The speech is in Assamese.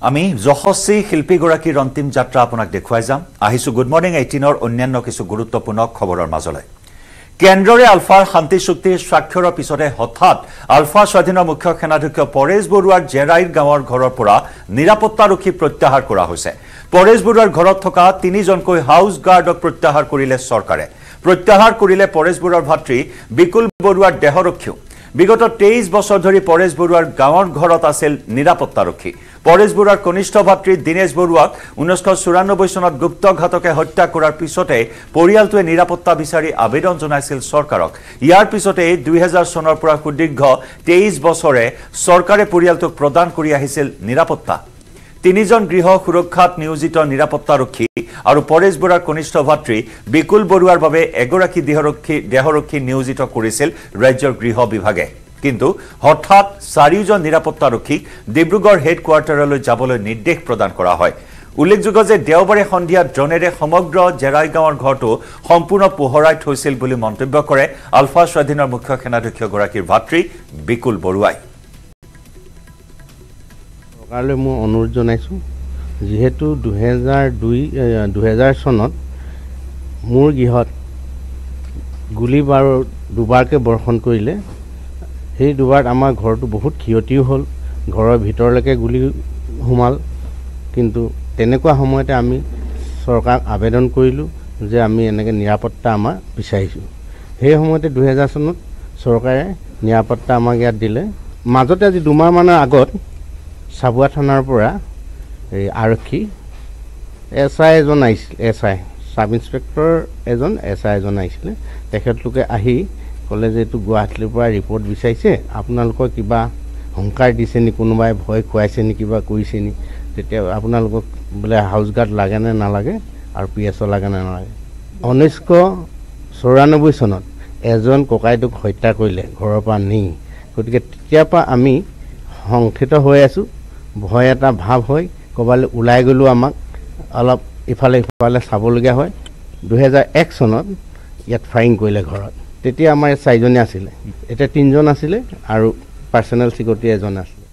আমি যশস্বী শিল্পীগৰাকীৰ অন্তিম যাত্ৰা আপোনাক দেখুৱাই যাম আহিছো গুড মৰ্নিং 18ৰ অন্যান্য কিছু গুৰুত্বপূৰ্ণ খবৰৰ মাজলৈ কেন্দ্ৰৰে আলফাৰ শান্তি চুক্তিৰ স্বাক্ষৰৰ পিছতে হঠাৎ আলফা স্বাধীনৰ মুখ্য সেনাধ্যক্ষ পৰেশ বৰুৱাৰ জেৰাইৰ গাঁৱৰ ঘৰৰ পৰা নিৰাপত্তাৰক্ষী প্ৰত্যাহাৰ কৰা হৈছে পৰেশ বৰুৱাৰ ঘৰত থকা তিনিজনকৈ হাউস গাৰ্ডক প্ৰত্যাহাৰ কৰিলে চৰকাৰে প্ৰত্যাহাৰ কৰিলে পৰেশ বৰুৱাৰ ভাতৃ বিকুল বৰুৱাৰ দেহৰক্ষী বিগত 23 বছৰ ধৰি পৰেশ বৰুৱাৰ গাঁৱৰ ঘৰত আছিল নিৰাপত্তাৰক্ষী পৰেশ বৰুৱাৰ কনিষ্ঠ ভাতৃ দিনেশ বৰুৱাক 1994 চনত গুপ্তঘাতকে হত্যা কৰাৰ পিছতে পৰিয়ালটোৱে নিৰাপত্তা বিচাৰি আবেদন জনাইছিল চৰকাৰক ইয়াৰ পিছতে 2000 চনৰ পৰা সুদীৰ্ঘ 23 বছৰে চৰকাৰে পৰিয়ালটোক প্ৰদান কৰি আহিছিল নিৰাপত্তা তিনিজন গৃহ সুৰক্ষাত নিয়োজিত নিৰাপত্তাৰক্ষী আৰু পৰেশ বৰুৱাৰ কনিষ্ঠ ভাতৃ বিকুল বৰুৱাৰ বাবে এগৰাকী দেহৰক্ষী নিয়োজিত কৰিছিল ৰাজ্যৰ গৃহ বিভাগে কিন্তু হঠাৎ চাৰিজন নিৰাপত্তাৰক্ষীক ডিব্ৰুগড় হেডকোৱাৰ্টাৰলৈ যাবলৈ নিৰ্দেশ প্ৰদান কৰা হয় উল্লেখযোগ্য যে দেওবাৰে সন্ধিয়া ড্ৰোনেৰে সমগ্ৰ জেৰাই গাঁৱৰ ঘৰটো সম্পূৰ্ণ পোহৰাই থৈছিল বুলি মন্তব্য কৰে আলফা স্বাধীনৰ মুখ্য সেনাধ্যক্ষগৰাকীৰ ভাতৃ বিকুল বৰুৱাই চৰকাৰলৈ মই অনুৰোধ জনাইছোঁ যেহেতু 2000 চনত মোৰ গৃহত গুলীবাৰ দুবাৰকৈ বৰ্ষণ কৰিলে সেই দুবাৰত আমাৰ ঘৰটো বহুত ক্ষতিও হ'ল ঘৰৰ ভিতৰলৈকে গুলি সোমাল কিন্তু তেনেকুৱা সময়তে আমি চৰকাৰক আবেদন কৰিলোঁ যে আমি এনেকৈ নিৰাপত্তা আমাৰ বিচাৰিছোঁ সেই সময়তে 2000 চনত চৰকাৰে নিৰাপত্তা আমাক ইয়াত দিলে মাজতে আজি দুমাহমানৰ আগত চাবুৱা থানাৰ পৰা এই আৰক্ষী এছআই এজন আহিছিল এছআই সাব ইন্সপেক্টৰ এজন এছআই এজন আহিছিলে তেখেতলোকে আহি ক'লে যে এইটো গুৱাহাটীৰ পৰা ৰিপৰ্ট বিচাৰিছে আপোনালোকৰ কিবা হংকাৰ দিছে নি কোনোবাই ভয় খুৱাইছে নি কিবা কৰিছে নি তেতিয়া আপোনালোকক বোলে হাউচ গাৰ্ড লাগে নে নালাগে আৰু পিএছঅ লাগে নে নালাগে 1994 চনত এজন ককাইটোক হত্যা কৰিলে ঘৰৰ পৰা নি গতিকে তেতিয়াৰ পৰা আমি সংখিত হৈ আছোঁ ভয় এটা ভাৱ হয় ক'বালৈ ওলাই গ'লেও আমাক অলপ ইফালে চাবলগীয়া হয় 2001 চনত ইয়াত ফায়াৰিং কৰিলে ঘৰত তেতিয়া আমাৰ চাৰিজনে আছিলে এতিয়া তিনিজন আছিলে আৰু পাৰ্চনেল চিকিউৰিটি এজন আছিলে